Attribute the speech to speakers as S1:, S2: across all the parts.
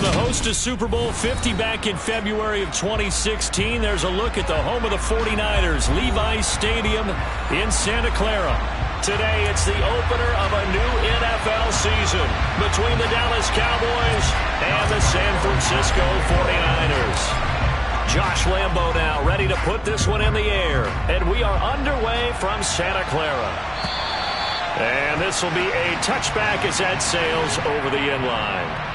S1: the host of Super Bowl 50 back in February of 2016. There's a look at the home of the 49ers, Levi's Stadium in Santa Clara. Today, it's the opener of a new NFL season between the Dallas Cowboys and the San Francisco 49ers. Josh Lambo now ready to put this one in the air, and we are underway from Santa Clara. And this will be a touchback as that sails over the end line.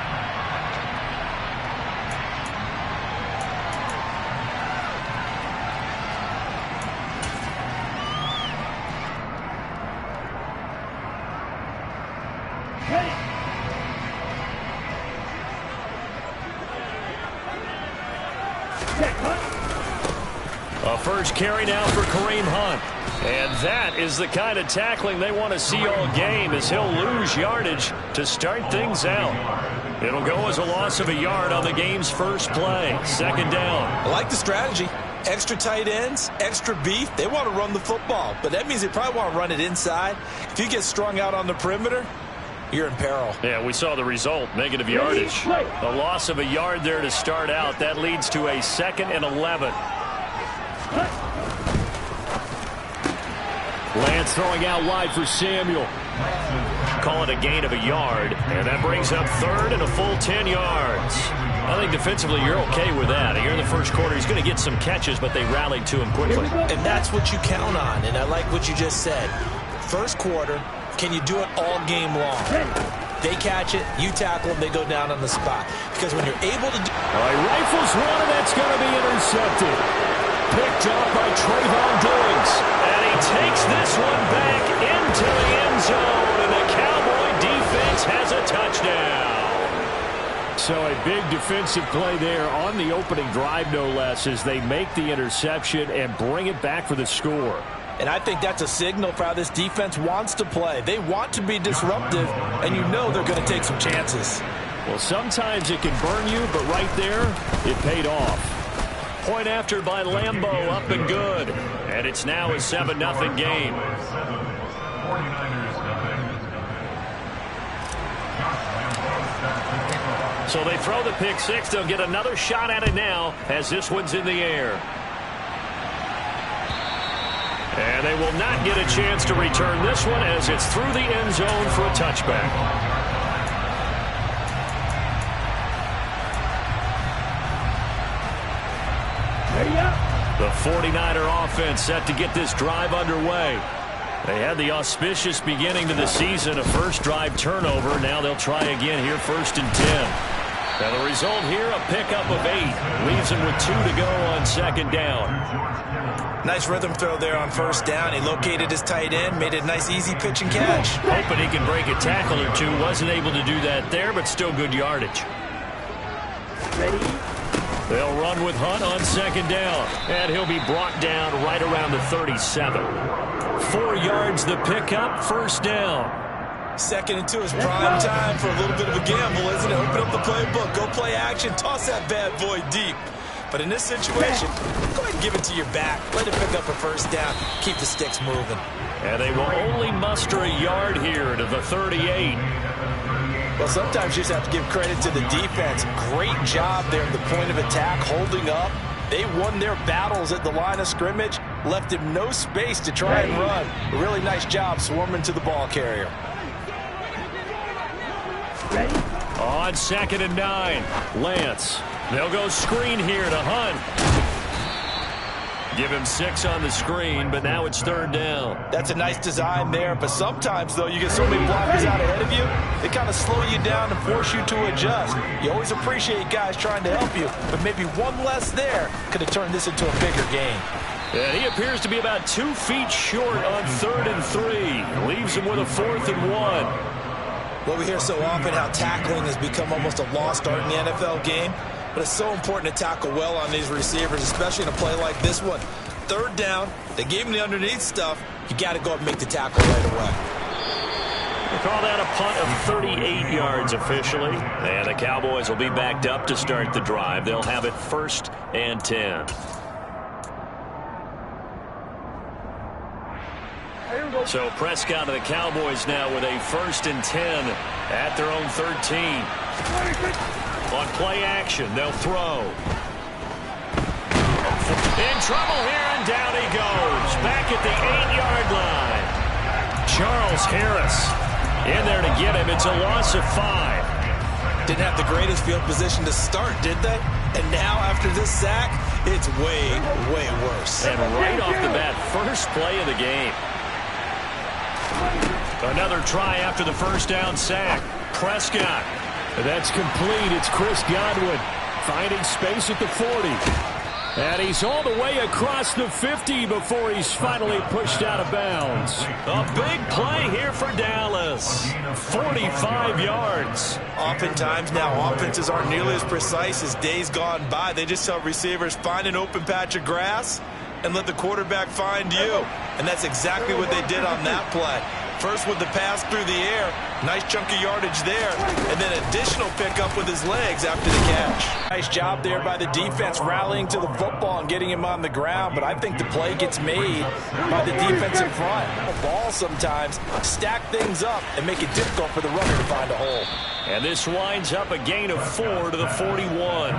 S1: A first carry now for Kareem Hunt. And that is the kind of tackling they want to see all game, as he'll lose yardage to start things out. It'll go as a loss of a yard on the game's first play. Second down.
S2: I like the strategy. Extra tight ends, extra beef. They want to run the football, but that means they probably want to run it inside. If you get strung out on the perimeter, you're in peril.
S1: Yeah, we saw the result, negative yardage. A loss of a yard there to start out. That leads to a 2nd and 11. Lance throwing out wide for Samuel. Call it a gain of a yard, and that brings up 3rd and a full 10 yards. I think defensively you're okay with that. Here in the first quarter, he's going to get some catches, but they rallied to him quickly.
S2: And that's what you count on, and I like what you just said. First quarter, can you do it all game long? They catch it, you tackle them, they go down on the spot. Because when you're able to do...
S1: All right, rifles one, and that's going to be intercepted. Picked up by Trayvon Diggs. And he takes this one back into the end zone, and the Cowboy defense has a touchdown. So a big defensive play there on the opening drive, no less, as they make the interception and bring it back for the score.
S2: And I think that's a signal for how this defense wants to play. They want to be disruptive, and you know they're going to take some chances.
S1: Well, sometimes it can burn you, but right there, it paid off. Point after by Lambo, up and good. And it's now a 7-0 game. So they throw the pick six. They'll get another shot at it now as this one's in the air. And they will not get a chance to return this one as it's through the end zone for a touchback. The 49er offense set to get this drive underway. They had the auspicious beginning to the season, a first drive turnover. Now they'll try again here, 1st and 10. Now the result here, a pickup of 8. Leaves them with 2 to go on 2nd down.
S2: Nice rhythm throw there on 1st down. He located his tight end, made a nice easy pitch and catch.
S1: Hoping he can break a tackle or two. Wasn't able to do that there, but still good yardage.
S3: Ready?
S1: They'll run with Hunt on 2nd down, and he'll be brought down right around the 37. 4 yards the pickup, 1st down.
S2: 2nd and 2 is prime time for a little bit of a gamble, isn't it? Open up the playbook, go play action, toss that bad boy deep. But in this situation, go ahead and give it to your back. Let it pick up a 1st down, keep the sticks moving.
S1: And they will only muster a yard here to the 38.
S2: Well, sometimes you just have to give credit to the defense. Great job there at the point of attack, holding up. They won their battles at the line of scrimmage, left him no space to try and run. A really nice job swarming to the ball carrier.
S3: Ready?
S1: On 2nd and 9, Lance. They'll go screen here to Hunt. Give him 6 on the screen, but now it's 3rd down.
S2: That's a nice design there, but sometimes, though, you get so many blockers out ahead of you, they kind of slow you down and force you to adjust. You always appreciate guys trying to help you, but maybe one less there could have turned this into a bigger game.
S1: And he appears to be about 2 feet short on 3rd and 3. Leaves him with a 4th and 1.
S2: Well, we hear so often how tackling has become almost a lost art in the NFL game. But it's so important to tackle well on these receivers, especially in a play like this one. 3rd down, they gave him the underneath stuff. You got to go up and make the tackle right away.
S1: We'll call that a punt of 38 yards officially. And the Cowboys will be backed up to start the drive. They'll have it 1st and 10. So Prescott of the Cowboys now with a 1st and 10 at their own 13. On play action, they'll throw. In trouble here, and down he goes. Back at the 8-yard line. Charles Harris in there to get him. It's a loss of 5.
S2: Didn't have the greatest field position to start, did they? And now, after this sack, it's way, way worse.
S1: And right off the bat, first play of the game. Another try after the first down sack. Prescott. That's complete. It's Chris Godwin finding space at the 40. And he's all the way across the 50 before he's finally pushed out of bounds. A big play here for Dallas. 45 yards.
S2: Oftentimes now offenses aren't nearly as precise as days gone by. They just tell receivers, find an open patch of grass and let the quarterback find you. And that's exactly what they did on that play. First with the pass through the air, nice chunk of yardage there, and then additional pickup with his legs after the catch. Nice job there by the defense rallying to the football and getting him on the ground, but I think the play gets made by the defense in front. The ball sometimes stack things up and make it difficult for the runner to find a hole.
S1: And this winds up a gain of 4 to the 41.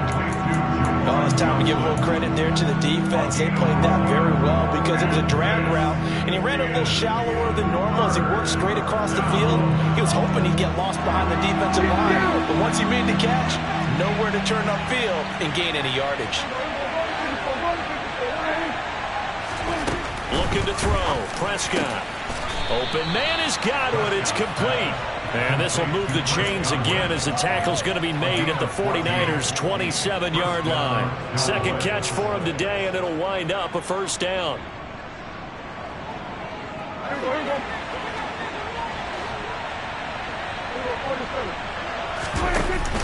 S2: Oh, it's time to give a little credit there to the defense. They played that very well because it was a drag route, and he ran a little shallower than normal as he worked straight across the field. He was hoping he'd get lost behind the defensive line, but once he made the catch, nowhere to turn upfield and gain any yardage.
S1: Looking to throw. Prescott. Open man is Godwin. It's complete. And this will move the chains again as the tackle's going to be made at the 49ers' 27-yard line. Second catch for him today, and it'll wind up a first down.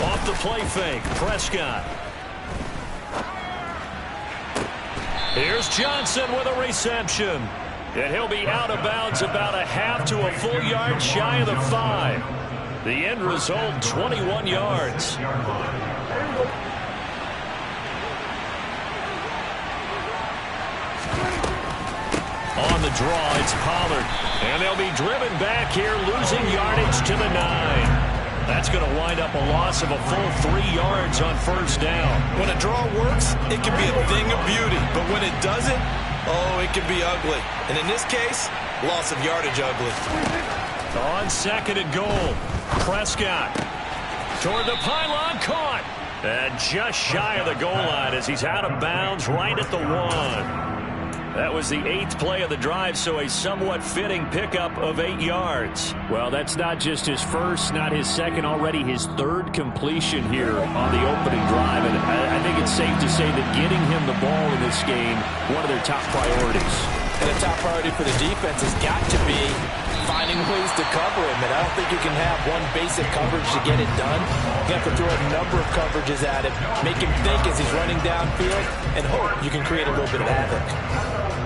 S1: Off the play fake, Prescott. Here's Johnson with a reception. And he'll be out of bounds about a half to a full yard shy of the 5. The end result, 21 yards. On the draw, it's Pollard. And they'll be driven back here, losing yardage to the 9. That's going to wind up a loss of a full 3 yards on first down.
S2: When a draw works, it can be a thing of beauty. But when it doesn't, oh, it can be ugly. And in this case, loss of yardage ugly.
S1: On second and goal, Prescott toward the pylon, caught. And just shy of the goal line as he's out of bounds right at the 1. That was the 8th play of the drive, so a somewhat fitting pickup of 8 yards. Well, that's not just his first, not his second, already his 3rd completion here on the opening drive. And I think it's safe to say that getting him the ball in this game, one of their top priorities.
S2: And the top priority for the defense has got to be finding ways to cover him. And I don't think you can have one basic coverage to get it done. You have to throw a number of coverages at him, make him think as he's running downfield, and hope you can create a little bit of havoc.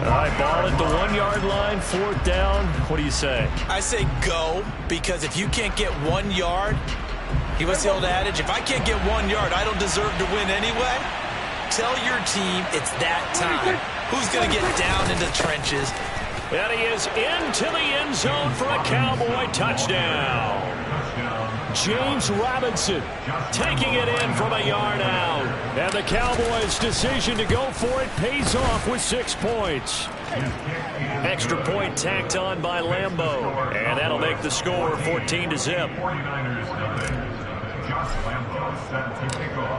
S1: All right, ball at the 1-yard line, 4th down. What do you say?
S2: I say go, because if you can't get 1 yard, what's the old adage? If I can't get 1 yard, I don't deserve to win anyway. Tell your team it's that time. Who's going to get down into the trenches?
S1: And he is into the end zone for a Cowboy touchdown. James Robinson taking it in from a yard out. And the Cowboys' decision to go for it pays off with 6 points. Extra point tacked on by Lambeau. And that'll make the score 14-0.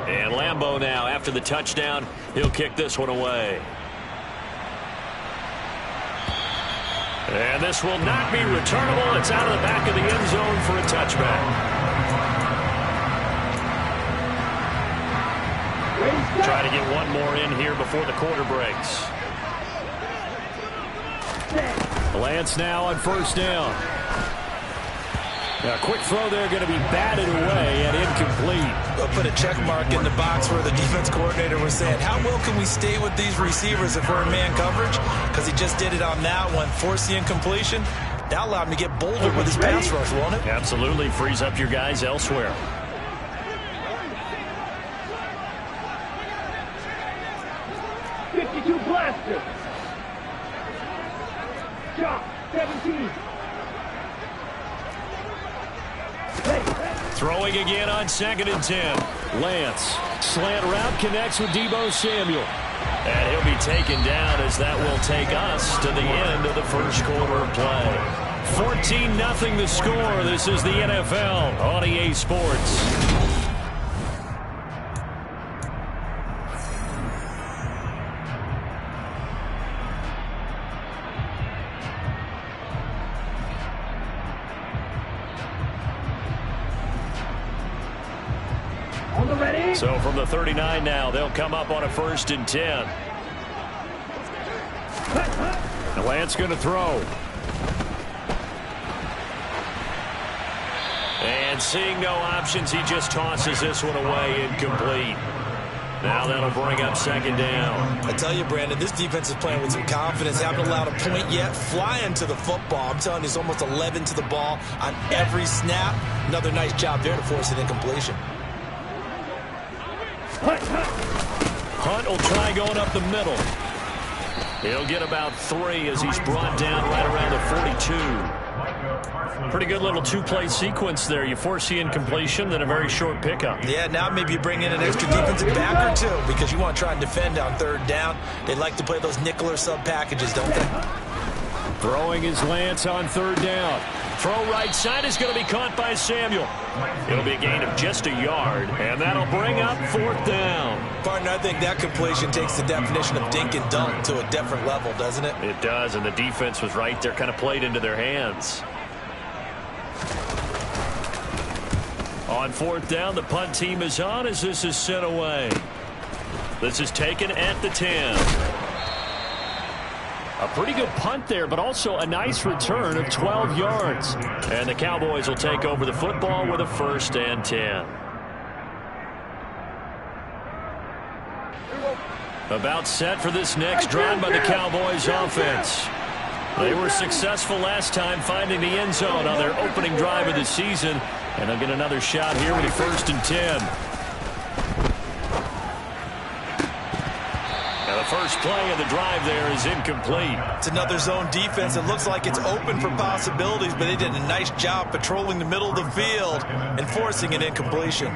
S1: And Lambeau now, after the touchdown, he'll kick this one away. And this will not be returnable. It's out of the back of the end zone for a touchback. Try to get one more in here before the quarter breaks. Lance now on first down. A quick throw there, going to be batted away and incomplete.
S2: They'll put a check mark in the box where the defense coordinator was saying, how well can we stay with these receivers if we're in man coverage? Because he just did it on that one, forced the incompletion. That allowed him to get bolder with his pass rush, won't it?
S1: Absolutely, frees up your guys elsewhere.
S3: Blaster. Drop 17.
S1: Throwing again on 2nd and 10. Lance, slant route, connects with Deebo Samuel. And he'll be taken down as that will take us to the end of the first quarter of play. 14-0 the score. This is the NFL on EA Sports. So from the 39 now, they'll come up on a 1st and 10. And Lance going to throw. And seeing no options, he just tosses this one away, incomplete. Now that'll bring up 2nd down.
S2: I tell you, Brandon, this defense is playing with some confidence. Haven't allowed a point yet. Flying to the football. I'm telling you, it's almost 11 to the ball on every snap. Another nice job there to force an incompletion.
S1: Hunt will try going up the middle. He'll get about 3 as he's brought down right around the 42. Pretty good little 2-play sequence there. You force the incompletion, then a very short pickup.
S2: Yeah, now maybe you bring in an extra defensive back or 2 because you want to try and defend on 3rd down. They like to play those nickel or sub packages, don't they?
S1: Throwing his Lance on 3rd down. Throw right side is going to be caught by Samuel. It'll be a gain of just a yard, and that'll bring up 4th down.
S2: Partner, I think that completion takes the definition of dink and dunk to a different level, doesn't it?
S1: It does, and the defense was right there, kind of played into their hands. On 4th down, the punt team is on as this is sent away. This is taken at the 10. A pretty good punt there, but also a nice return of 12 yards. And the Cowboys will take over the football with a 1st and 10. About set for this next drive by the Cowboys offense. They were successful last time finding the end zone on their opening drive of the season. And they'll get another shot here with a 1st and 10. Now the first play of the drive there is incomplete.
S2: It's another zone defense. It looks like it's open for possibilities, but they did a nice job patrolling the middle of the field and forcing an incompletion.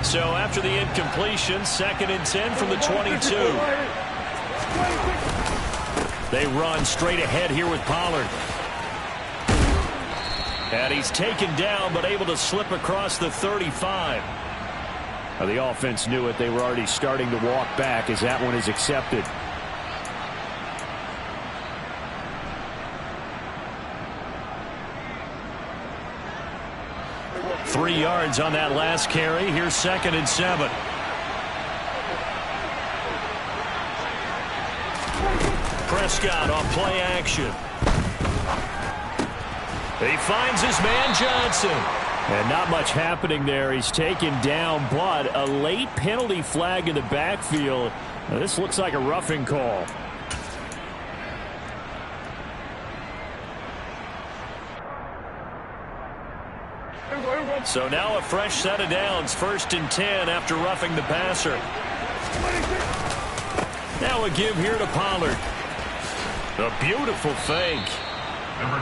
S1: So after the incompletion, 2nd and 10 from the 22. They run straight ahead here with Pollard. And he's taken down, but able to slip across the 35. Now the offense knew it. They were already starting to walk back as that one is accepted. Three yards on that last carry. Here's 2nd and 7. Prescott on play action. He finds his man Johnson. And not much happening there. He's taken down, but a late penalty flag in the backfield. Now, this looks like a roughing call. So now a fresh set of downs. 1st and 10 after roughing the passer. Now a give here to Pollard. A beautiful fake.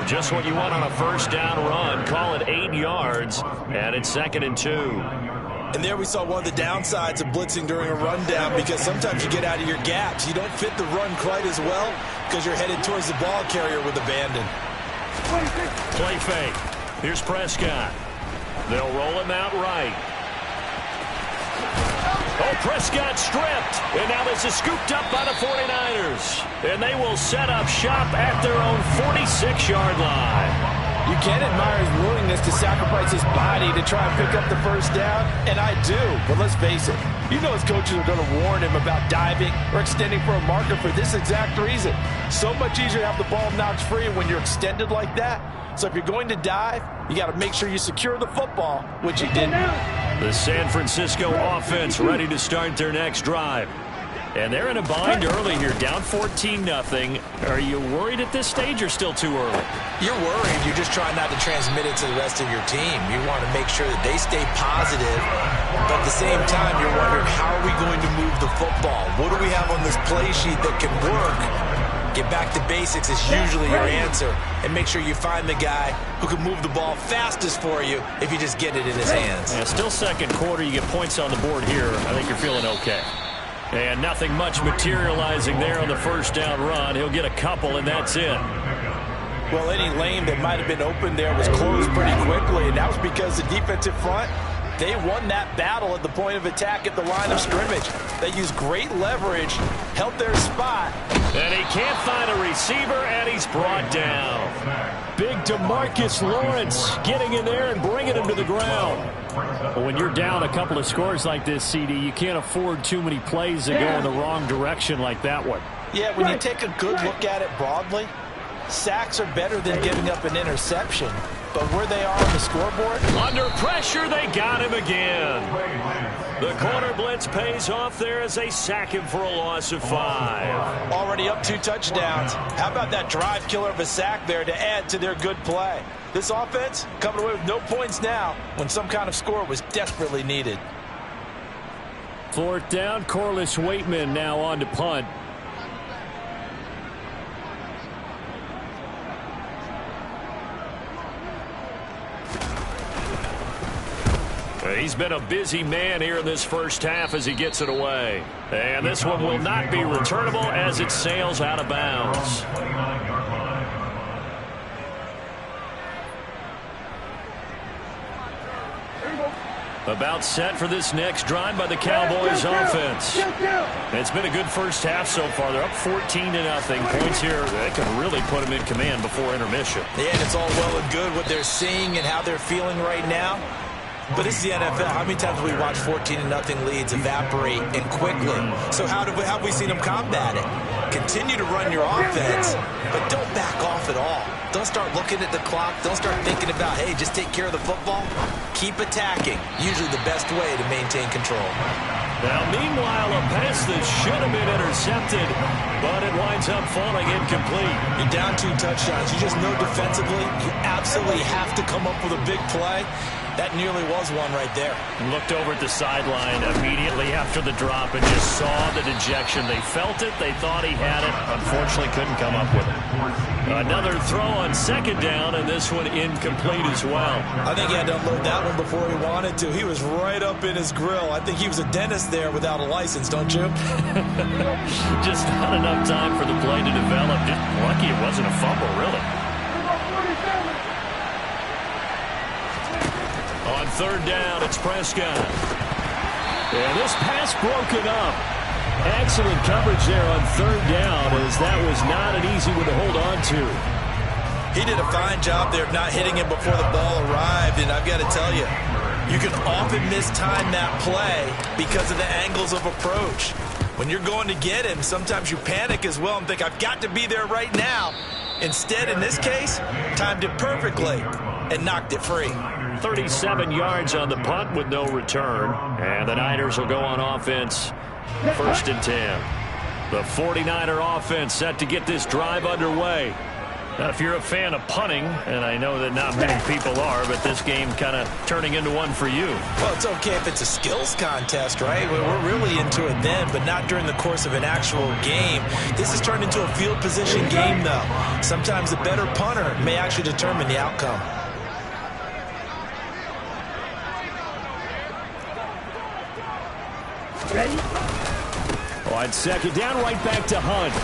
S1: Just what you want on a 1st down run. Call it 8 yards, and it's 2nd and 2.
S2: And there we saw one of the downsides of blitzing during a rundown, because sometimes you get out of your gaps. You don't fit the run quite as well because you're headed towards the ball carrier with abandon.
S1: Play fake. Here's Prescott. They'll roll him out right. Oh, Prescott stripped. And now this is scooped up by the 49ers. And they will set up shop at their own 46-yard line.
S2: You can admire his willingness to sacrifice his body to try and pick up the 1st down, and I do. But let's face it, you know his coaches are going to warn him about diving or extending for a marker for this exact reason. So much easier to have the ball knocked free when you're extended like that. So if you're going to dive, you got to make sure you secure the football, which he didn't.
S1: The San Francisco offense ready to start their next drive. And they're in a bind early here, down 14-0. Are you worried at this stage or still too early?
S2: You're worried. You're just trying not to transmit it to the rest of your team. You want to make sure that they stay positive, but at the same time, you're wondering, how are we going to move the football? What do we have on this play sheet that can work? Get back to basics is usually your answer. And make sure you find the guy who can move the ball fastest for you if you just get it in his hands.
S1: Yeah, still second quarter. You get points on the board here. I think you're feeling okay. And nothing much materializing there on the first down run. He'll get a couple, and that's it.
S2: Well, any lane that might have been open there was closed pretty quickly, and that was because the defensive front, they won that battle at the point of attack at the line of scrimmage. They used great leverage, held their spot.
S1: And he can't find a receiver, and he's brought down. Big DeMarcus Lawrence getting in there and bringing him to the ground. Well, when you're down a couple of scores like this, CD, you can't afford too many plays that go in the wrong direction like that one.
S2: Yeah, when you take a good look at it broadly, sacks are better than giving up an interception. But where they are on the scoreboard?
S1: Under pressure, they got him again. The corner blitz pays off there as they sack him for a loss of 5.
S2: Already up 2 touchdowns. How about that drive killer of a sack there to add to their good play? This offense coming away with no points now when some kind of score was desperately needed.
S1: 4th down, Corliss Waitman now on to punt. He's been a busy man here in this first half as he gets it away. And this one will not be returnable as it sails out of bounds. About set for this next drive by the Cowboys offense. It's been a good first half so far. They're up 14-0. Points here, they can really put them in command before intermission.
S2: Yeah, and it's all well and good what they're seeing and how they're feeling right now. But this is the NFL. How many times have we watched 14-0 leads evaporate and quickly? So how have we seen them combat it? Continue to run your offense, but don't back off at all. Don't start looking at the clock. Don't start thinking about, hey, just take care of the football. Keep attacking. Usually the best way to maintain control.
S1: Now, meanwhile, a pass that should have been intercepted, but it winds up falling incomplete.
S2: You're down 2 touchdowns. You just know defensively you absolutely have to come up with a big play. That nearly was one right there.
S1: Looked over at the sideline immediately after the drop and just saw the dejection. They felt it. They thought he had it. Unfortunately, couldn't come up with it. Another throw on 2nd down, and this one incomplete as well.
S2: I think he had to unload that one before he wanted to. He was right up in his grill. I think he was a dentist there without a license, don't you?
S1: Just not enough time for the play to develop. Just lucky it wasn't a fumble, really. On 3rd down, it's Prescott. And this pass broken up. Excellent coverage there on 3rd down, as that was not an easy one to hold on to.
S2: He did a fine job there of not hitting him before the ball arrived, and I've got to tell you, you can often mistime that play because of the angles of approach. When you're going to get him, sometimes you panic as well and think, I've got to be there right now. Instead, in this case, timed it perfectly and knocked it free.
S1: 37 yards on the punt with no return. And the Niners will go on offense. 1st and 10. The 49er offense set to get this drive underway. Now, if you're a fan of punting, and I know that not many people are, but this game kind of turning into one for you.
S2: Well, it's okay if it's a skills contest, right? We're really into it then, but not during the course of an actual game. This has turned into a field position game, though. Sometimes the better punter may actually determine the outcome.
S1: On 2nd down, right back to Hunt.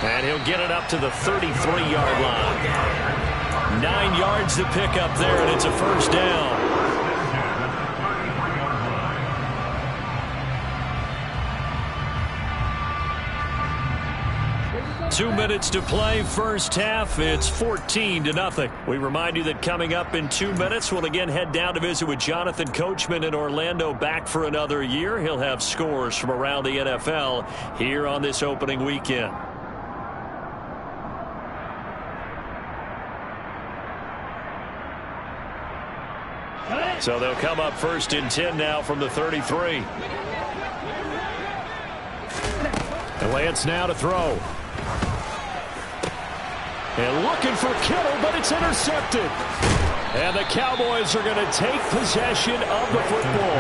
S1: And he'll get it up to the 33-yard line. 9 yards to pick up there, and it's a 1st down. 2 minutes to play, first half. It's 14-0. We remind you that coming up in 2 minutes, we'll again head down to visit with Jonathan Coachman in Orlando, back for another year. He'll have scores from around the NFL here on this opening weekend. So they'll come up 1st and 10 now from the 33. And Lance now to throw. And looking for Kittle, but it's intercepted. And the Cowboys are going to take possession of the football.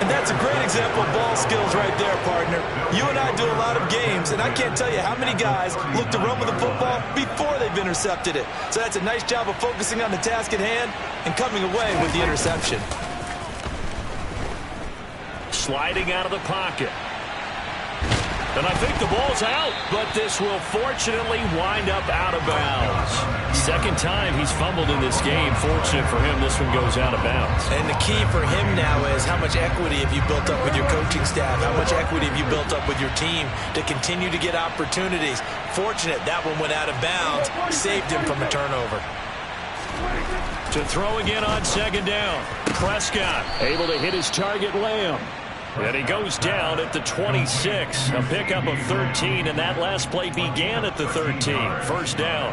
S2: And that's a great example of ball skills right there, partner. You and I do a lot of games, and I can't tell you how many guys look to run with the football before they've intercepted it. So that's a nice job of focusing on the task at hand and coming away with the interception.
S1: Sliding out of the pocket. And I think the ball's out, but this will fortunately wind up out of bounds. Second time he's fumbled in this game. Fortunate for him, this one goes out of bounds.
S2: And the key for him now is how much equity have you built up with your coaching staff? How much equity have you built up with your team to continue to get opportunities? Fortunate that one went out of bounds, saved him from a turnover.
S1: To throw again on second down. Prescott able to hit his target, Lamb. And he goes down at the 26. A pickup of 13, and that last play began at the 13. First down.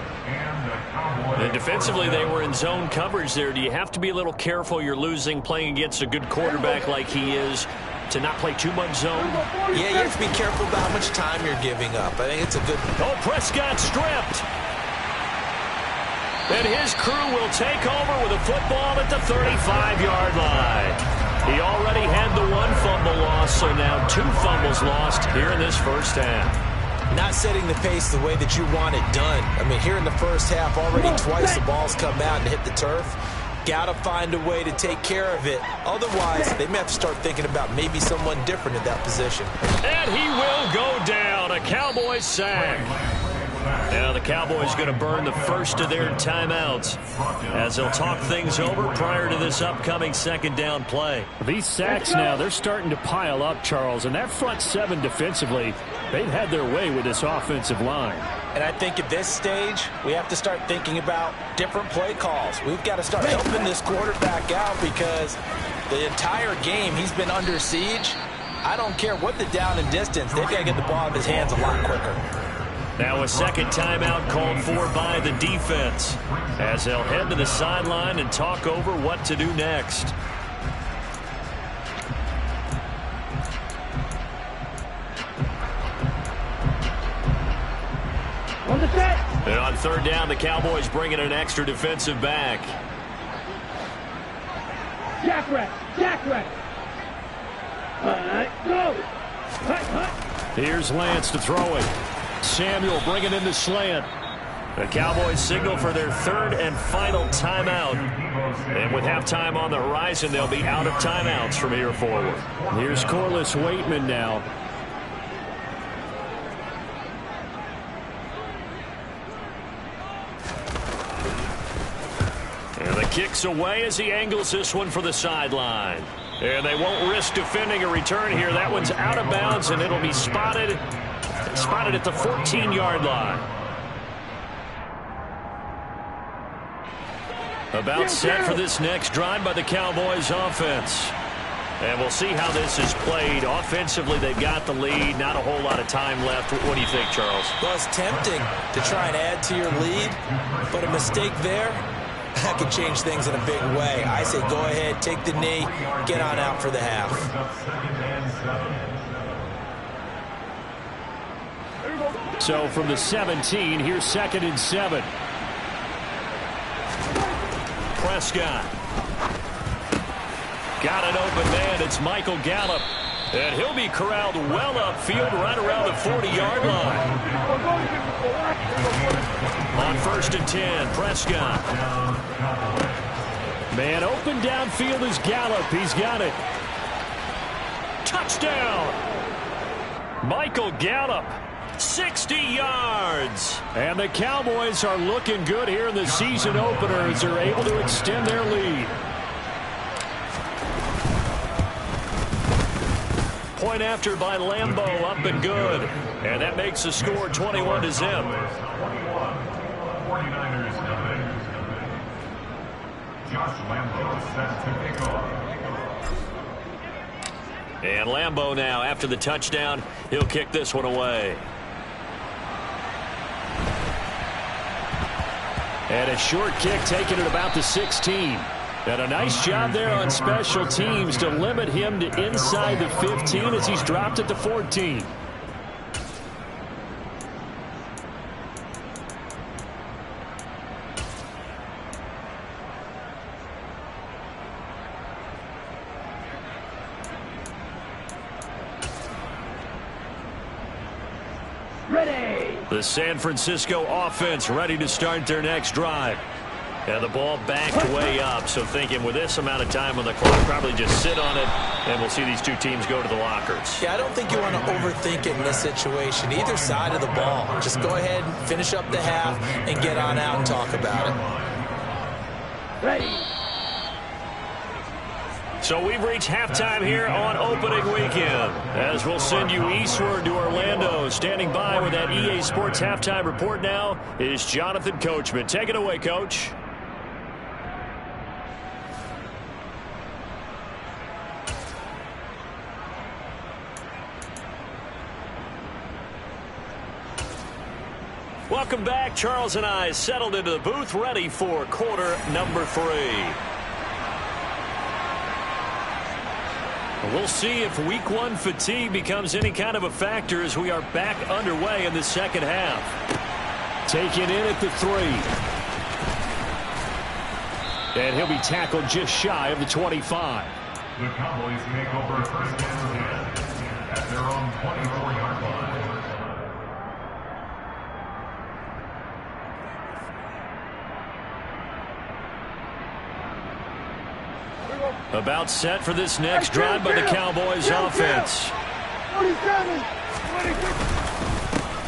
S1: And defensively, they were in zone coverage there. Do you have to be a little careful? You're losing playing against a good quarterback like he is to not play too much zone?
S2: Yeah, you have to be careful about how much time you're giving up. I think it's a good...
S1: Oh, Prescott stripped. And his crew will take over with a football at the 35-yard line. He already had the one fumble loss, so now 2 fumbles lost here in this first half.
S2: Not setting the pace the way that you want it done. I mean, here in the first half, already twice the ball's come out and hit the turf. Got to find a way to take care of it. Otherwise, they may have to start thinking about maybe someone different in that position.
S1: And he will go down. A Cowboys sack. Now the Cowboys going to burn the first of their timeouts as they'll talk things over prior to this upcoming second down play.
S4: These sacks now, they're starting to pile up, Charles, and that front 7 defensively, they've had their way with this offensive line.
S2: And I think at this stage, we have to start thinking about different play calls. We've got to start helping this quarterback out because the entire game he's been under siege. I don't care what the down and distance, they've got to get the ball in his hands a lot quicker.
S1: Now a second timeout called for by the defense as they'll head to the sideline and talk over what to do next.
S3: On the set.
S1: And on third down, the Cowboys bringing an extra defensive back.
S3: Jackrack. Jackrack. All right, go. Hut.
S1: Here's Lance to throw it. Samuel bringing in the slant. The Cowboys signal for their third and final timeout. And with halftime on the horizon, they'll be out of timeouts from here forward.
S4: Here's Corliss Waitman now.
S1: And the kick's away as he angles this one for the sideline. And they won't risk defending a return here. That one's out of bounds, and it'll be spotted at the 14-yard line. About set for this next drive by the Cowboys offense. And we'll see how this is played. Offensively, they've got the lead. Not a whole lot of time left. What do you think, Charles?
S2: Well, it's tempting to try and add to your lead, but a mistake there, that could change things in a big way. I say go ahead, take the knee, get on out for the half.
S4: So from the 17, here's 2nd and 7.
S1: Prescott. Got an open man. It's Michael Gallup. And he'll be corralled well upfield right around the 40-yard line. On 1st and 10, Prescott.
S4: Man open downfield is Gallup. He's got it.
S1: Touchdown. Michael Gallup. 60 yards.
S4: And the Cowboys are looking good here in the season opener as they're able to extend their lead.
S1: Point after by Lambeau, up and good. And that makes the score 21-0. And Lambeau now, after the touchdown, he'll kick this one away.
S4: And a short kick taken at about the 16. And a nice job there on special teams to limit him to inside the 15 as he's dropped at the 14.
S3: Ready.
S1: The San Francisco offense ready to start their next drive. And the ball backed way up, so thinking with this amount of time on the clock, probably just sit on it, and we'll see these two teams go to the lockers.
S2: Yeah, I don't think you want to overthink it in this situation. Either side of the ball. Just go ahead and finish up the half and get on out and talk about it.
S3: Ready.
S1: So we've reached halftime here on opening weekend, as we'll send you eastward to Orlando. Standing by with that EA Sports halftime report now is Jonathan Coachman. Take it away, Coach. Welcome back. Charles and I settled into the booth, ready for quarter number 3. We'll see if week 1 fatigue becomes any kind of a factor as we are back underway in the second half. Taken in at the 3. And he'll be tackled just shy of the 25.
S5: The Cowboys take over first and 10 at their own 24-yard line.
S1: About set for this next drive by the Cowboys offense.
S3: 47.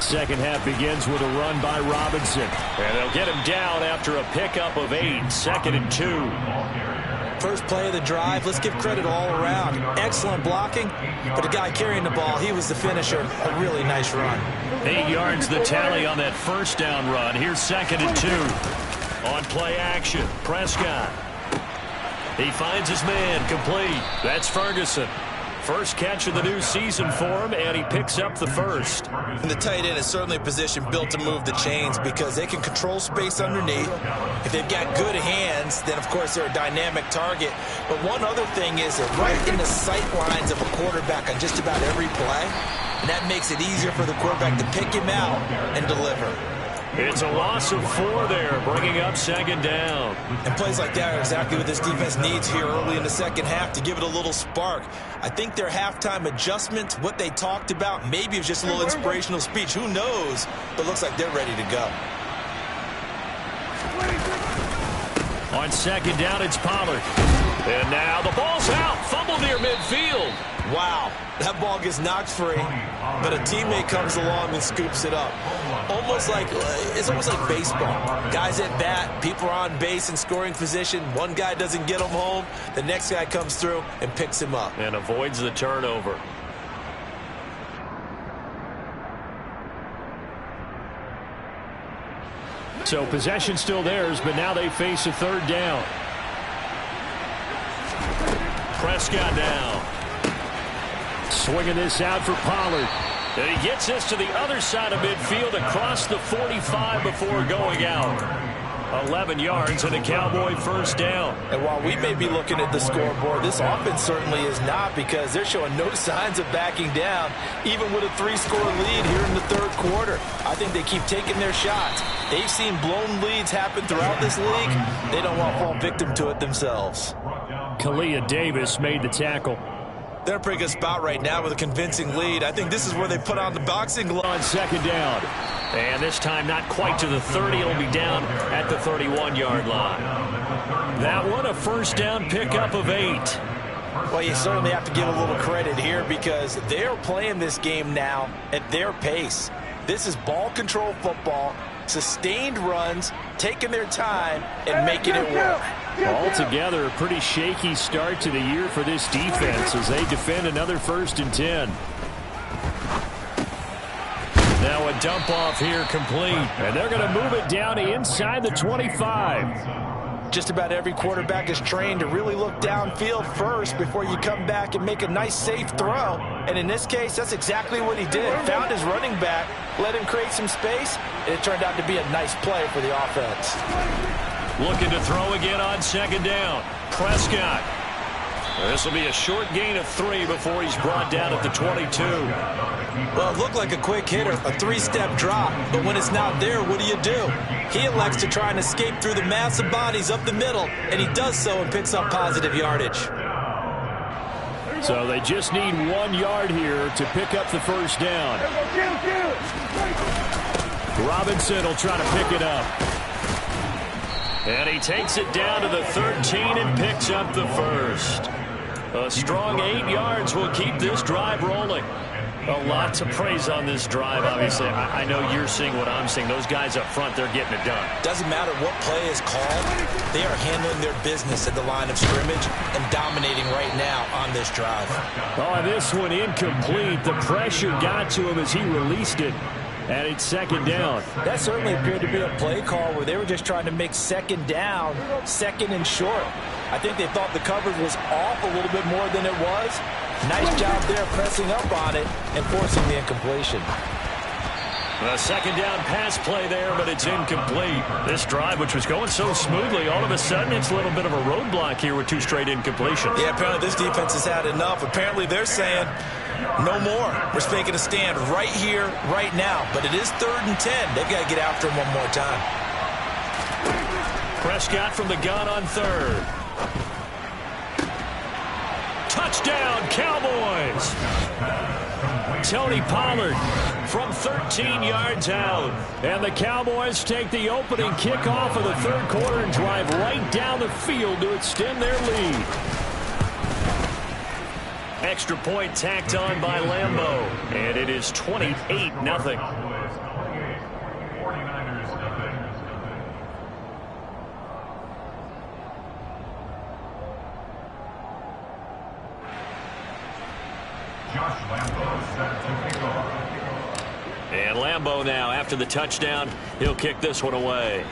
S1: Second half begins with a run by Robinson. And they'll get him down after a pickup of 8. 2nd and 2.
S2: First play of the drive, let's give credit all around. Excellent blocking, but the guy carrying the ball, he was the finisher. A really nice run.
S1: 8 yards the tally on that first down run. Here's 2nd and 2. On play action, Prescott. He finds his man, complete. That's Ferguson. First catch of the new season for him, and he picks up the first.
S2: And the tight end is certainly a position built to move the chains because they can control space underneath. If they've got good hands, then, of course, they're a dynamic target. But one other thing is they're right in the sight lines of a quarterback on just about every play, and that makes it easier for the quarterback to pick him out and deliver.
S1: It's a loss of 4 there, bringing up 2nd down.
S2: And plays like that are exactly what this defense needs here early in the second half to give it a little spark. I think their halftime adjustment, what they talked about, maybe it was just a little inspirational speech. Who knows? But looks like they're ready to go.
S1: On 2nd down, it's Pollard. And now the ball's out. Fumble near midfield.
S2: Wow, that ball gets knocked free, but a teammate comes along and scoops it up. It's almost like baseball. Guys at bat, people are on base in scoring position. One guy doesn't get him home. The next guy comes through and picks him up.
S1: And avoids the turnover. So possession still theirs, but now they face a 3rd down. Prescott down. Swinging this out for Pollard. And he gets this to the other side of midfield across the 45 before going out. 11 yards and a Cowboy first down.
S2: And while we may be looking at the scoreboard, this offense certainly is not because they're showing no signs of backing down, even with a 3-score lead here in the 3rd quarter. I think they keep taking their shots. They've seen blown leads happen throughout this league. They don't want to fall victim to it themselves.
S1: Kalia Davis made the tackle.
S2: They're in a pretty good spot right now with a convincing lead. I think this is where they put on the boxing glove.
S1: On 2nd down. And this time not quite to the 30. It'll be down at the 31-yard line. That one a first down pickup of 8.
S2: Well, you certainly have to give a little credit here because they're playing this game now at their pace. This is ball control football, sustained runs, taking their time, and making it work.
S1: Altogether, a pretty shaky start to the year for this defense as they defend another 1st and 10. Now a dump off here complete. And they're going to move it down to inside the 25.
S2: Just about every quarterback is trained to really look downfield first before you come back and make a nice, safe throw. And in this case, that's exactly what he did. Found his running back, let him create some space, and it turned out to be a nice play for the offense.
S1: Looking to throw again on 2nd down. Prescott. This will be a short gain of 3 before he's brought down at the 22.
S2: Well, it looked like a quick hitter, a 3-step drop, but when it's not there, what do? He elects to try and escape through the massive bodies up the middle, and he does so and picks up positive yardage.
S1: So they just need 1 yard here to pick up the first down. Robinson will try to pick it up. And he takes it down to the 13 and picks up the first. A strong 8 yards will keep this drive rolling. A lot to praise on this drive, obviously. I know you're seeing what I'm seeing. Those guys up front, they're getting it done.
S2: Doesn't matter what play is called. They are handling their business at the line of scrimmage and dominating right now on this drive.
S1: Oh, this one incomplete. The pressure got to him as he released it. And it's second down.
S2: That certainly appeared to be a play call where they were just trying to make second down, second and short. I think they thought the coverage was off a little bit more than it was. Nice job there pressing up on it and forcing the incompletion.
S1: A second down pass play there, but it's incomplete. This drive, which was going so smoothly, all of a sudden it's a little bit of a roadblock here with 2 straight incompletions.
S2: Yeah, apparently this defense has had enough. Apparently they're saying, no more. We're making a stand right here, right now. But it is 3rd and 10. They've got to get after him one more time.
S1: Prescott from the gun on 3rd. Touchdown, Cowboys! Tony Pollard from 13 yards out. And the Cowboys take the opening kickoff of the 3rd quarter and drive right down the field to extend their lead. Extra point tacked on by Lambeau. And it is 28-0. And Lambeau now, after the touchdown, he'll kick this one away.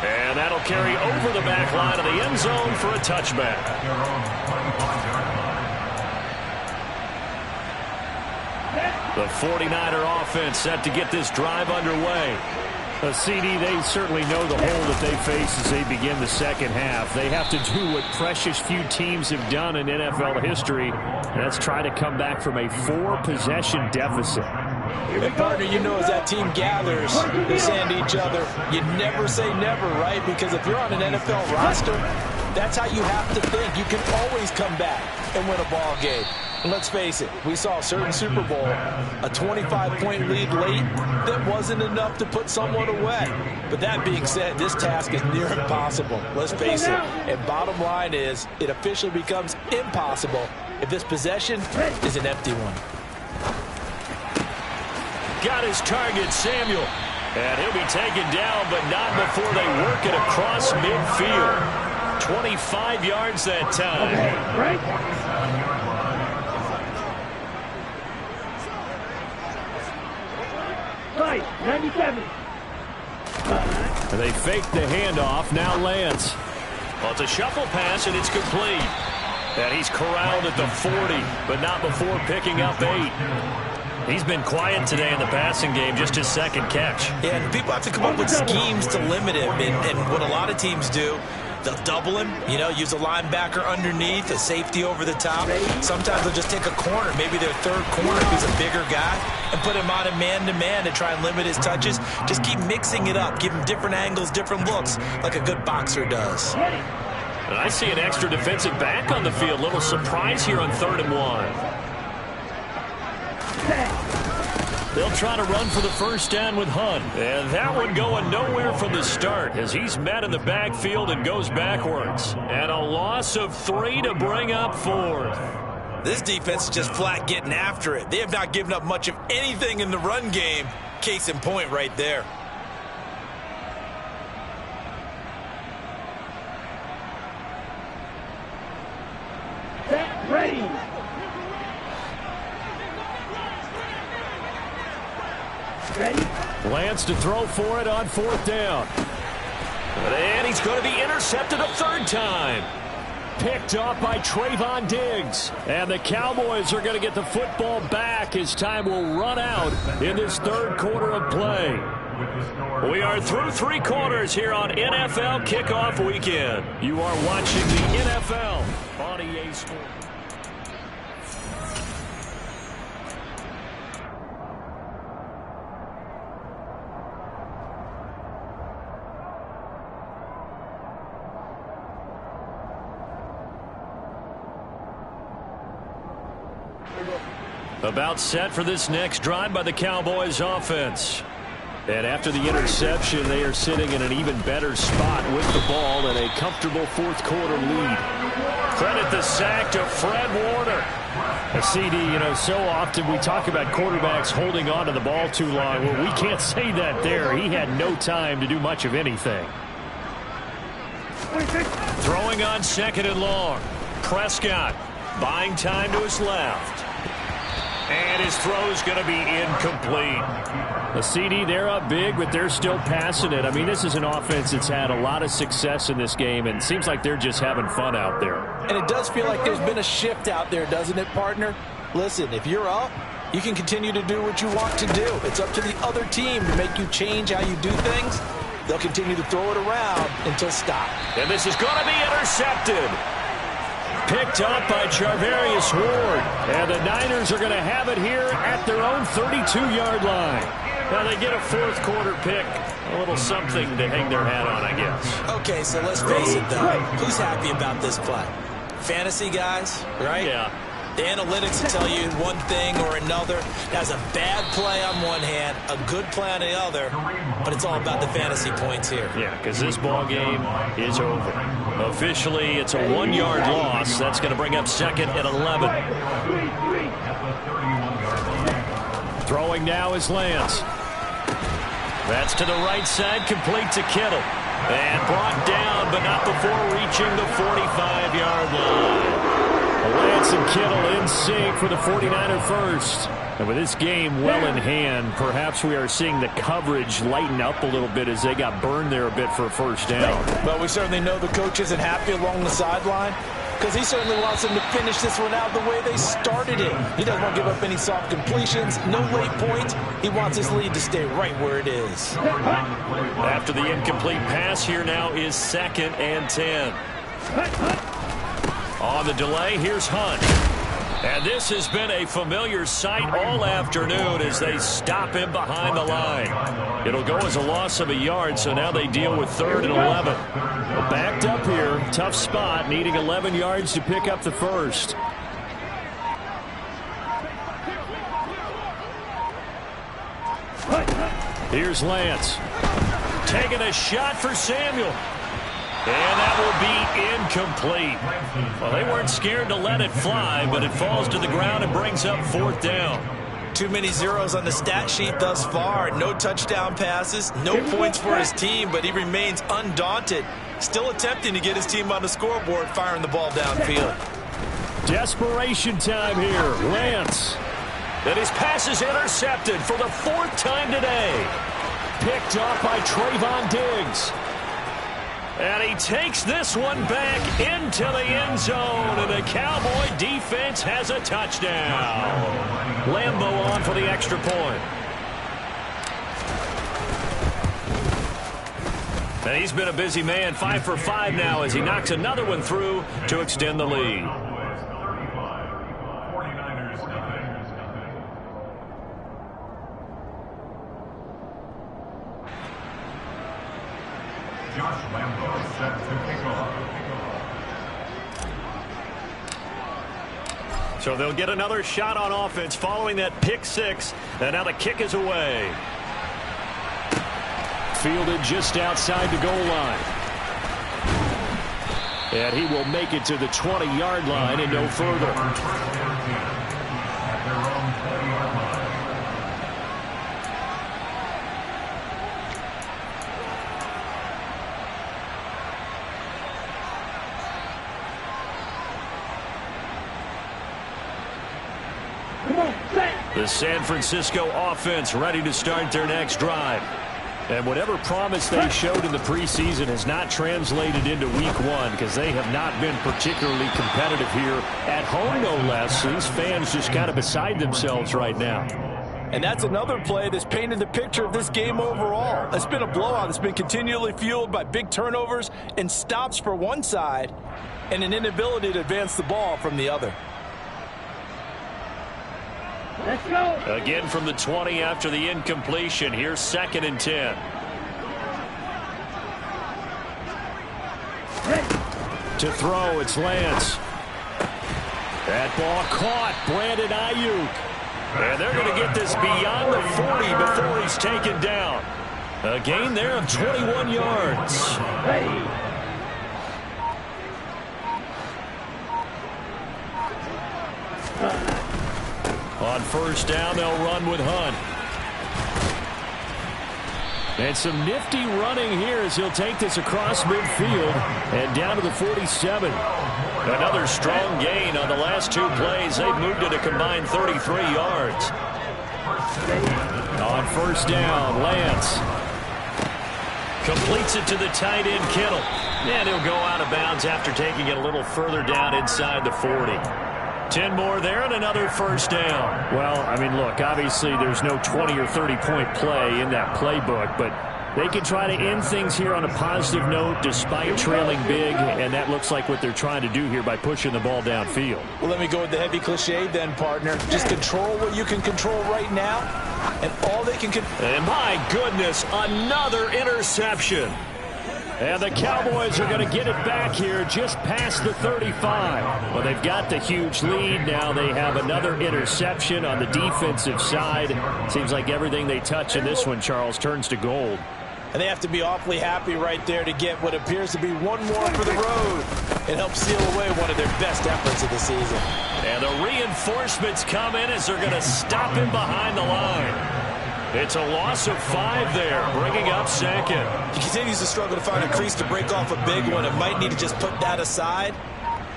S1: And that'll carry over the back line of the end zone for a touchback. The 49er offense set to get this drive underway. CD, they certainly know the hole that they face as they begin the second half. They have to do what precious few teams have done in NFL history, and that's try to come back from a 4-possession deficit.
S2: And partner, you know, as that team gathers, they're saying to each other, you never say never, right? Because if you're on an NFL roster, that's how you have to think. You can always come back and win a ball game. And let's face it, we saw a certain Super Bowl, a 25-point lead late that wasn't enough to put someone away. But that being said, this task is near impossible. Let's face it. And bottom line is, it officially becomes impossible if this possession is an empty one.
S1: Got his target, Samuel. And he'll be taken down, but not before they work it across midfield. 25 yards that time.
S3: Okay, right? Right, 97.
S1: And they fake the handoff. Now Lance. Well, it's a shuffle pass, and it's complete. And he's corralled at the 40, but not before picking up 8. He's been quiet today in the passing game, just his second catch.
S2: Yeah, and people have to come up with schemes to limit him. And what a lot of teams do, they'll double him, you know, use a linebacker underneath, a safety over the top. Sometimes they'll just take a corner, maybe their 3rd corner if he's a bigger guy, and put him on a man-to-man to try and limit his touches. Just keep mixing it up, give him different angles, different looks, like a good boxer does.
S1: And I see an extra defensive back on the field. Little surprise here on 3rd and 1. They'll try to run for the first down with Hunt. And that one going nowhere from the start as he's met in the backfield and goes backwards. And a loss of 3 to bring up 4th.
S2: This defense is just flat getting after it. They have not given up much of anything in the run game. Case in point right there.
S3: Set, ready. Ready?
S1: Lance to throw for it on 4th down. And he's going to be intercepted a 3rd time. Picked off by Trayvon Diggs. And the Cowboys are going to get the football back as time will run out in this 3rd quarter of play. We are through 3 quarters here on NFL Kickoff Weekend. You are watching the NFL on EA Sports. About set for this next drive by the Cowboys offense. And after the interception, they are sitting in an even better spot with the ball and a comfortable fourth quarter lead. Credit the sack to Fred Warner. A CD, you know, so often we talk about quarterbacks holding on to the ball too long. Well, we can't say that there. He had no time to do much of anything. Throwing on second and long. Prescott buying time to his left. And his throw's going to be incomplete. The CD, they're up big, but they're still passing it. I mean, this is an offense that's had a lot of success in this game, and it seems like they're just having fun out there.
S2: And it does feel like there's been a shift out there, doesn't it, partner? Listen, if you're up, you can continue to do what you want to do. It's up to the other team to make you change how you do things. They'll continue to throw it around until stopped.
S1: And this is going to be intercepted. Picked up by Charvarius Ward. And the Niners are going to have it here at their own 32-yard line. Now they get a fourth quarter pick. A little something to hang their hat on, I guess.
S2: Okay, so let's face it, though. Who's happy about this play? Fantasy guys, right?
S1: Yeah.
S2: The analytics will tell you one thing or another. That's a bad play on one hand, a good play on the other, but it's all about the fantasy points here.
S1: Yeah, because this ball game is over. Officially, it's a 1-yard loss. That's going to bring up second and 11. Throwing now is Lance. That's to the right side, complete to Kittle. And brought down, but not before reaching the 45-yard line. Lance and Kittle in sync for the 49er first. And with this game well in hand, perhaps we are seeing the coverage lighten up a little bit as they got burned there a bit for a first down.
S2: Well, we certainly know the coach isn't happy along the sideline because he certainly wants them to finish this one out the way they started it. He doesn't want to give up any soft completions, no late points. He wants his lead to stay right where it is.
S1: After the incomplete pass, here now is second and 10. On the delay, here's Hunt. And this has been a familiar sight all afternoon as they stop him behind the line. It'll go as a loss of a yard, so now they deal with third and 11. Well, backed up here, tough spot, needing 11 yards to pick up the first. Here's Lance. Taking a shot for Samuel. And that will be incomplete. Well, they weren't scared to let it fly, but it falls to the ground and brings up fourth down.
S2: Too many zeros on the stat sheet thus far. No touchdown passes, no points for his team, but he remains undaunted. Still attempting to get his team on the scoreboard, firing the ball downfield.
S1: Desperation time here. Lance. And his pass is intercepted for the fourth time today. Picked off by Trayvon Diggs. And he takes this one back into the end zone, and the Cowboy defense has a touchdown. Lambeau on for the extra point. And he's been a busy man, 5 for 5 now as he knocks another one through to extend the lead.
S5: Josh Lambeau set to kick off.
S1: So they'll get another shot on offense following that pick six. And now the kick is away. Fielded just outside the goal line. And he will make it to the 20-yard line and no further.
S5: At their own 20-yard line.
S1: The San Francisco offense ready to start their next drive. And whatever promise they showed in the preseason has not translated into week one because they have not been particularly competitive here at home, no less. So these fans just kind of beside themselves right now.
S2: And that's another play that's painted the picture of this game overall. It's been a blowout. It's been continually fueled by big turnovers and stops for one side and an inability to advance the ball from the other.
S3: Let's go.
S1: Again from the 20 after the incompletion. Here's second and 10. To throw, it's Lance. That ball caught. Brandon Ayuk. And they're going to get this beyond the 40 before he's taken down. A gain there of 21 yards.
S3: Ready.
S1: On first down, they'll run with Hunt. And some nifty running here as he'll take this across midfield and down to the 47. Another strong gain on the last two plays. They've moved it a combined 33 yards. On first down, Lance completes it to the tight end, Kittle. And he'll go out of bounds after taking it a little further down inside the 40. 10 more there and another first down.
S4: Well, I mean, look, obviously there's no 20 or 30-point play in that playbook, but they can try to end things here on a positive note despite trailing big, and that looks like what they're trying to do here by pushing the ball downfield.
S2: Well, let me go with the heavy cliche then, partner. Just control what you can control right now, and all they can...
S1: And my goodness, another interception. And the Cowboys are going to get it back here just past the 35. Well, they've got the huge lead. Now they have another interception on the defensive side. Seems like everything they touch in this one, Charles, turns to gold.
S2: And they have to be awfully happy right there to get what appears to be one more for the road. It helps seal away one of their best efforts of the season.
S1: And the reinforcements come in as they're going to stop him behind the line. It's a loss of 5 there, bringing up second.
S2: He continues to struggle to find a crease to break off a big one. It might need to just put that aside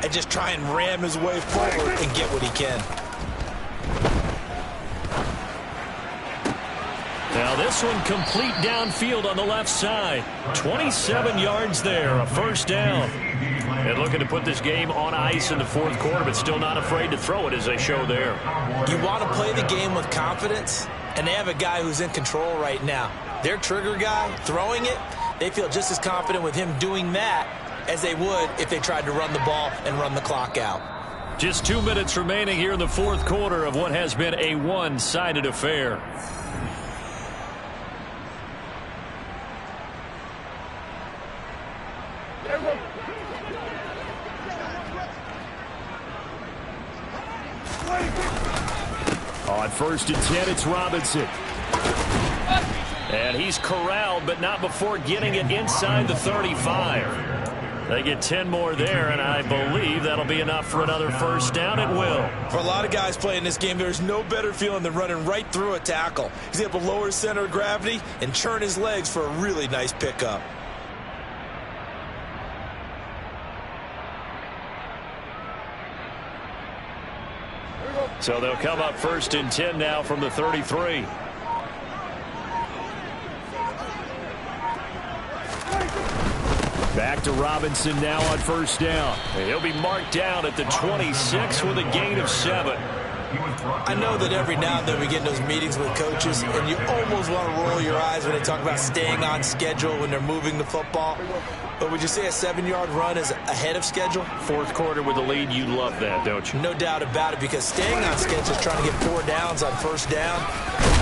S2: and just try and ram his way forward and get what he can.
S1: Now this one complete downfield on the left side. 27 yards there, a first down. And looking to put this game on ice in the fourth quarter, but still not afraid to throw it as they show there.
S2: You want to play the game with confidence, and they have a guy who's in control right now. Their trigger guy, throwing it, they feel just as confident with him doing that as they would if they tried to run the ball and run the clock out.
S1: Just 2 minutes remaining here in the fourth quarter of what has been a one-sided affair.
S4: On first and 10, it's Robinson.
S1: And he's corralled, but not before getting it inside the 35. They get 10 more there, and I believe that'll be enough for another first down. It will.
S2: For a lot of guys playing this game, there's no better feeling than running right through a tackle. He's able to lower his center of gravity and churn his legs for a really nice pickup.
S1: So they'll come up first and 10 now from the 33.
S4: Back to Robinson now on first down.
S1: He'll be marked down at the 26 with a gain of 7.
S2: I know that every now and then we get in those meetings with coaches, and you almost want to roll your eyes when they talk about staying on schedule when they're moving the football. But would you say a 7-yard run is ahead of schedule?
S1: Fourth quarter with the lead, you love that, don't you?
S2: No doubt about it, because staying on schedule is trying to get 4 downs on first down.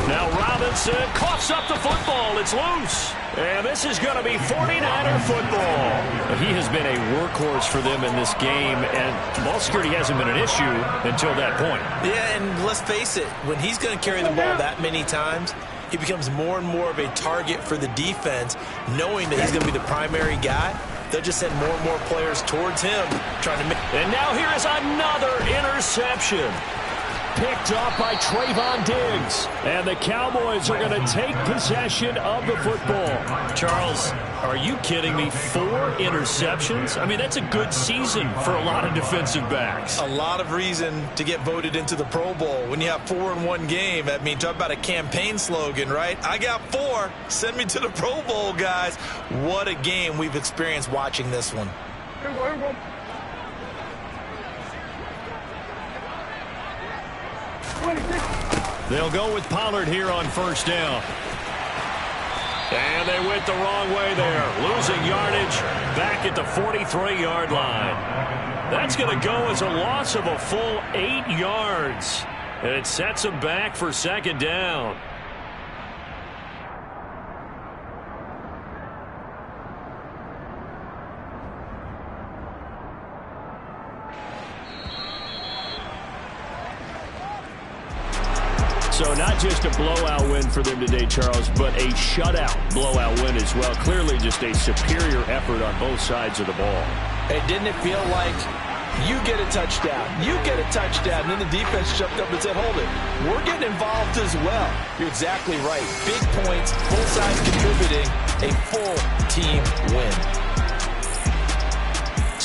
S1: Now Robinson coughs up the football. It's loose. And this is going to be 49er football.
S4: He has been a workhorse for them in this game, and ball security hasn't been an issue until that point.
S2: Yeah, and let's face it, when he's going to carry the ball that many times, he becomes more and more of a target for the defense, knowing that he's going to be the primary guy. They'll just send more and more players towards him, trying to make...
S1: And now here is another interception.
S4: Picked off by Trayvon Diggs. And the Cowboys are going to take possession of the football.
S1: Charles, are you kidding me? 4 interceptions? I mean, that's a good season for a lot of defensive backs.
S2: A lot of reason to get voted into the Pro Bowl. When you have 4 in one game, I mean, talk about a campaign slogan, right? I got 4. Send me to the Pro Bowl, guys. What a game we've experienced watching this one.
S1: They'll go with Pollard here on first down. And they went the wrong way there. Losing yardage back at the 43-yard line. That's going to go as a loss of a full 8 yards. And it sets them back for second down.
S4: So not just a blowout win for them today, Charles, but a shutout blowout win as well. Clearly just a superior effort on both sides of the ball.
S2: Hey, didn't it feel like you get a touchdown, you get a touchdown, and then the defense jumped up and said, hold it, we're getting involved as well. You're exactly right. Big points, both sides contributing, a full team win.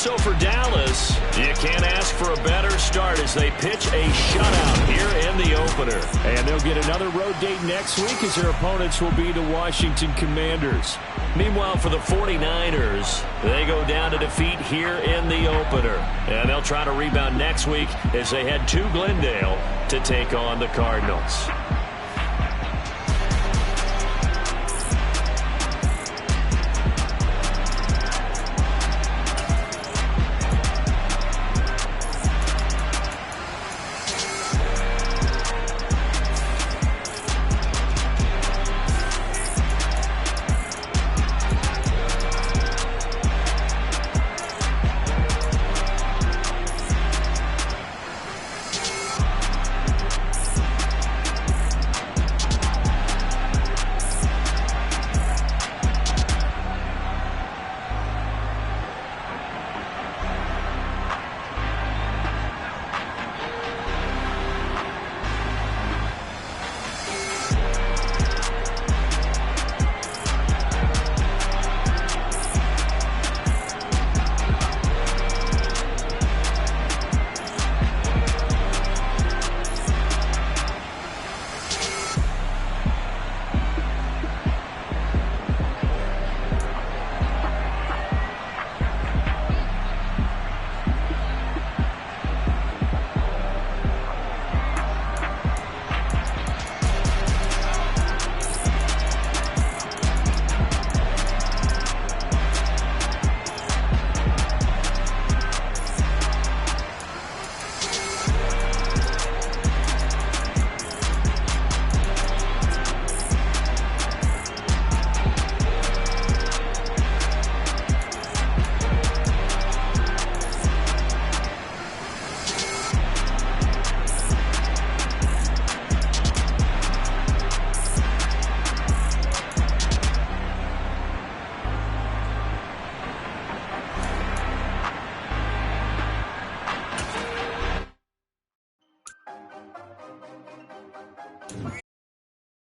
S1: So for Dallas, you can't ask for a better start as they pitch a shutout here in the opener.
S4: And they'll get another road date next week as their opponents will be the Washington Commanders.
S1: Meanwhile, for the 49ers, they go down to defeat here in the opener. And they'll try to rebound next week as they head to Glendale to take on the Cardinals.